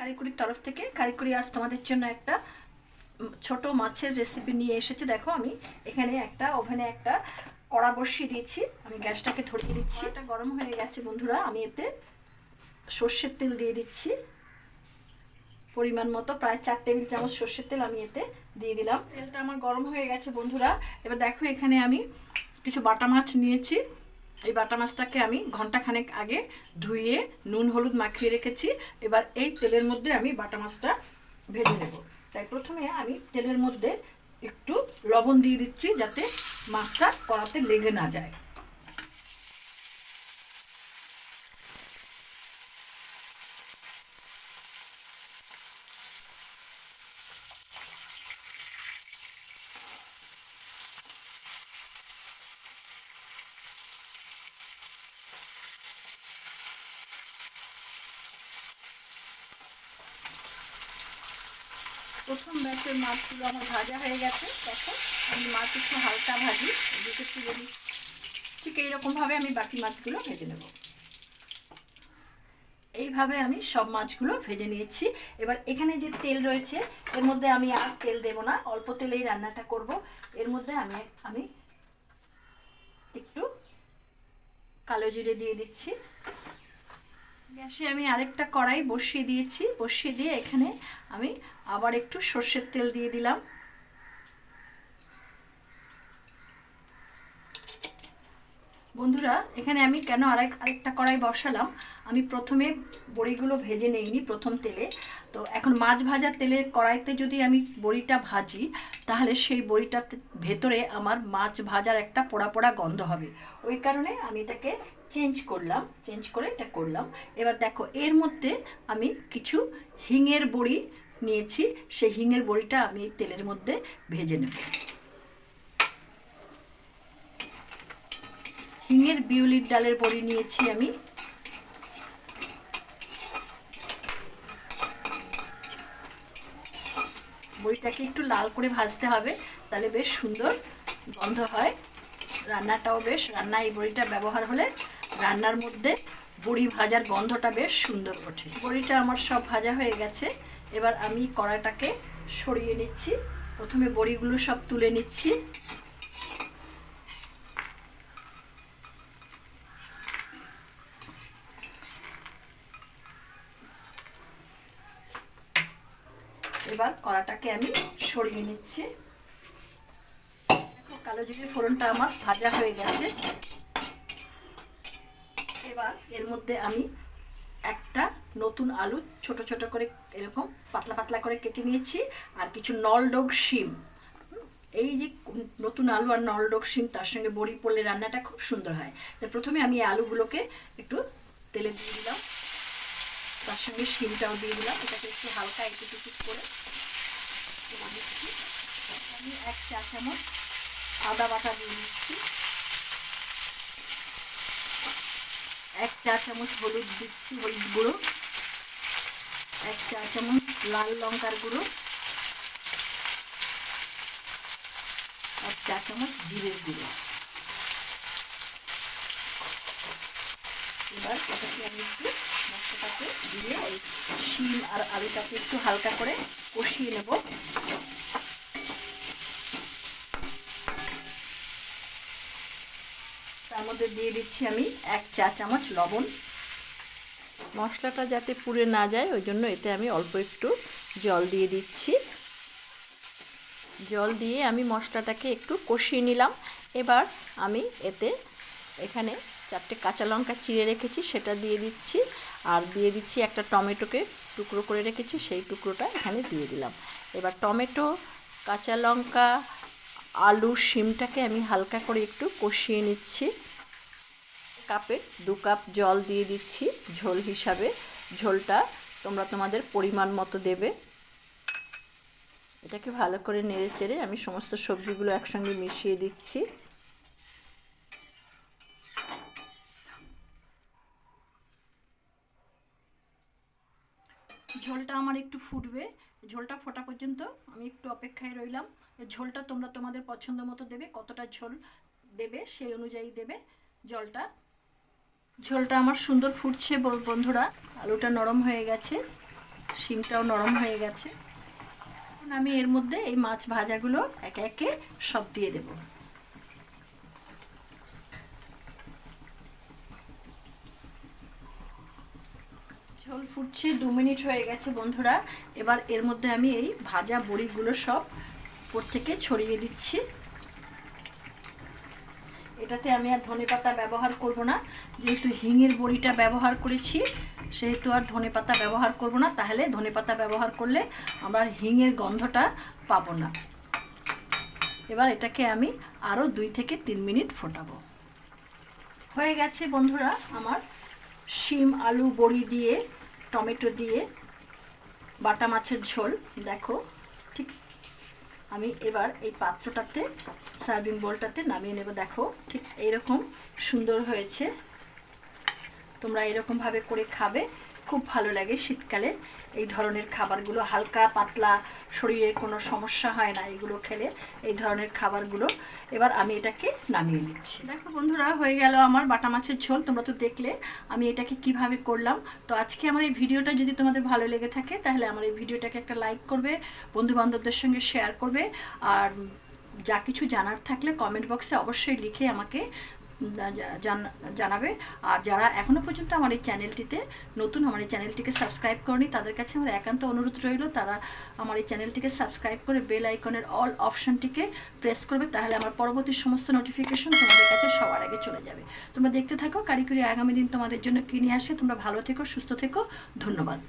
কারিকুরির তরফ থেকে কারিকুরি আজ তোমাদের জন্য একটা ছোট মাছের রেসিপি নিয়ে এসেছে। দেখো আমি এখানে একটা ওভেনে একটা কড়া বসিয়ে দিয়েছি, আমি গ্যাসটাকে ধরিয়ে দিচ্ছি। এটা গরম হয়ে গেছে বন্ধুরা, আমি এতে সর্ষের তেল দিয়ে দিচ্ছি পরিমাণ মতো, প্রায় 4 টেবিল চামচ সর্ষের তেল আমি এতে দিয়ে দিলাম। তেলটা আমার গরম হয়ে গেছে বন্ধুরা। এবার দেখো এখানে আমি কিছু বাটা মাছ নিয়েছি। এই বাটা মাছটাকে আমি ঘন্টাখানেক আগে ধুয়ে নুন হলুদ মাখিয়ে রেখেছি। এবার এই তেলের মধ্যে আমি বাটা মাছটা ভেজে নেব। তাই প্রথমে আমি তেলের মধ্যে একটু লবণ দিয়ে দিচ্ছি যাতে মাছটা কড়াতে লেগে না যায়। প্রথম ব্যাচের মাছগুলো আমার ভাজা হয়ে গেছে। দেখো আমি মাছ একটু হালকা ভাজি, এদিকে তুলে নিই। ঠিক এইরকমভাবে আমি বাকি মাছগুলো ভেজে নেব। এইভাবে আমি সব মাছগুলো ভেজে নিয়েছি। এবার এখানে যে তেল রয়েছে এর মধ্যে আমি আর তেল দেব না, অল্প তেলেই রান্নাটা করব। এর মধ্যে আমি একটু কালো জিরে দিয়ে দিচ্ছি। গ্যাসে আমি আরেকটা কড়াই বসিয়ে দিয়েছি, বসিয়ে দিয়ে এখানে আমি আবার একটু সর্ষের তেল দিয়ে দিলাম। বন্ধুরা এখানে আমি কেন আরেকটা কড়াই বসালাম, আমি প্রথমে বড়িগুলো ভেজে নেইনি প্রথম তেলে। তো এখন মাছ ভাজার তেলে কড়াইতে যদি আমি বড়িটা ভাজি তাহলে সেই বড়িটার ভেতরে আমার মাছ ভাজার একটা পোড়া পোড়া গন্ধ হবে। ওই কারণে আমি এটাকে চেঞ্জ করে এটা করলাম। এবার দেখো এর মধ্যে আমি কিছু হিঙের বড়ি নিয়েছি, সেই হিঙের বড়িটা আমি তেলের মধ্যে ভেজে নেব। হিঙের বিউলির ডালের বড়ি নিয়েছি আমি। বড়িটাকে একটু লাল করে ভাজতে হবে, তাহলে বেশ সুন্দর গন্ধ হয়, রান্নাটাও বেশ, এই বড়িটা ব্যবহার হলে রান্নার মধ্যে বড়ি ভাজার গন্ধটা বেশ সুন্দর ওঠে। বড়িটা আমার সব ভাজা হয়ে গেছে। এবার আমি কড়াইটাকে সরিয়ে নিচ্ছি, প্রথমে বড়িগুলো সব তুলে নিচ্ছি। এবার কড়াটাকে আমি সরিয়ে নিচ্ছি। কালো জিরে ফোড়নটা আমার ভাজা হয়ে গেছে। এবার এর মধ্যে আমি একটা নতুন আলু ছোট ছোট করে এরকম পাতলা পাতলা করে কেটে নিয়েছি, আর কিছু নলডোগ শিম। এই যে নতুন আলু আর নলডোগ শিম তার সঙ্গে বড়ি পড়লে রান্নাটা খুব সুন্দর হয়। তো প্রথমে আমি আলুগুলোকে একটু তেলে দিয়ে দিলাম, তার সঙ্গে শিমটাও দিয়ে দিলাম। এটাকে একটু হালকা একটু করে আমি 1 চা চামচ আদা বাটা দিয়ে দিচ্ছি, 1 চা চামচ হলুদ দিচ্ছি, হলুদ গুঁড়ো, 1 চা চামচ লাল লঙ্কার গুঁড়ো, 1 চা চামচ জিরের গুঁড়ো। এবার এটাকে আমি একটু মশলাটাকে দিয়ে ওই শিম আর আলুটাকে একটু হালকা করে কষিয়ে নেব। তার মধ্যে দিয়ে দিচ্ছি আমি 1 চা চামচ লবণ। মশলাটা যাতে পুড়ে না যায় ওই জন্য এতে আমি অল্প একটু জল দিয়ে দিচ্ছি। জল দিয়ে আমি মশলাটাকে একটু কষিয়ে নিলাম। এবার আমি এখানে 4টে কাঁচা লঙ্কা চিড়ে রেখেছি সেটা দিয়ে দিচ্ছি, আর দিয়ে দিচ্ছি একটা টমেটোকে টুকরো করে রেখেছি, সেই টুকরোটা এখানে দিয়ে দিলাম। এবার টমেটো, কাঁচা লঙ্কা, আলু, শিমটাকে আমি হালকা করে একটু কষিয়ে নিচ্ছি। কাপে 2 কাপ জল দিয়ে দিচ্ছি ঝোল হিসাবে। ঝোলটা তোমরা তোমাদের পরিমাণ মতো দেবে। এটাকে ভালো করে নেড়ে চেড়ে আমি সমস্ত সবজিগুলো একসঙ্গে মিশিয়ে দিচ্ছি। ঝোলটা আমার একটু ফুটবে, ঝোলটা ফোটা পর্যন্ত আমি একটু অপেক্ষায় রইলাম। ঝোলটা তোমরা তোমাদের পছন্দ মতো দেবে, কতটা ঝোল দেবে সেই অনুযায়ী দেবে জলটা। ঝোলটা আমার সুন্দর ফুটছে বন্ধুরা, আলুটা নরম হয়ে গেছে। শিমটাও নরম হয়ে গেছে। এখন আমি এর মধ্যে এই মাছ ভাজাগুলো একে একে সব দিয়ে দেব। ঝোল ফুটছে, 2 মিনিট হয়ে গেছে বন্ধুরা। এবার এর মধ্যে আমি এই ভাজা বড়িগুলো সব উপর থেকে ছড়িয়ে দিচ্ছি। এটাতে আমি আর ধনেপাতা ব্যবহার করব না, যেহেতু হিঙের বড়িটা ব্যবহার করেছি সেহেতু আর ধনেপাতা ব্যবহার করব না, তাহলে ধনেপাতা ব্যবহার করলে আমরা হিঙের গন্ধটা পাবো না। এবার এটাকে আমি আরও 2 থেকে 3 মিনিট ফোটাবো। হয়ে গেছে বন্ধুরা আমার শিম আলু বড়ি দিয়ে টমেটো দিয়ে বাটা মাছের ঝোল। দেখো ঠিক আমি এবার এই পাত্রটাতে সার্ভিং বোলটাতে নামিয়ে নেব। দেখো ঠিক এইরকম সুন্দর হয়েছে। তোমরা এরকমভাবে করে খাবে, খুব ভালো লাগে শীতকালে এই ধরনের খাবারগুলো। হালকা পাতলা, শরীরের কোনো সমস্যা হয় না এগুলো খেলে, এই ধরনের খাবারগুলো। এবার আমি এটাকে নামিয়ে নিচ্ছি। দেখো বন্ধুরা হয়ে গেল আমার বাটা মাছের ঝোল। তোমরা তো দেখলে আমি এটাকে কিভাবে করলাম। তো আজকে আমার এই ভিডিওটা যদি তোমাদের ভালো লেগে থাকে তাহলে আমার এই ভিডিওটাকে একটা লাইক করবে, বন্ধুবান্ধবদের সঙ্গে শেয়ার করবে, আর যা কিছু জানার থাকলে কমেন্ট বক্সে অবশ্যই লিখে আমাকে জানাবে। আর যারা এখনও পর্যন্ত আমার এই চ্যানেলটিতে নতুন, আমার এই চ্যানেলটিকে সাবস্ক্রাইব করেনি, তাদের কাছে আমার একান্ত অনুরোধ রইল তারা আমার এই চ্যানেলটিকে সাবস্ক্রাইব করে বেল আইকনের অল অপশনটিকে প্রেস করবে, তাহলে আমার পরবর্তী সমস্ত নোটিফিকেশন তোমাদের কাছে সবার আগে চলে যাবে। তোমরা দেখতে থাকো কারিগরি আগামী দিন তোমাদের জন্য কী নিয়ে আসে। তোমরা ভালো থেকো, সুস্থ থেকো, ধন্যবাদ।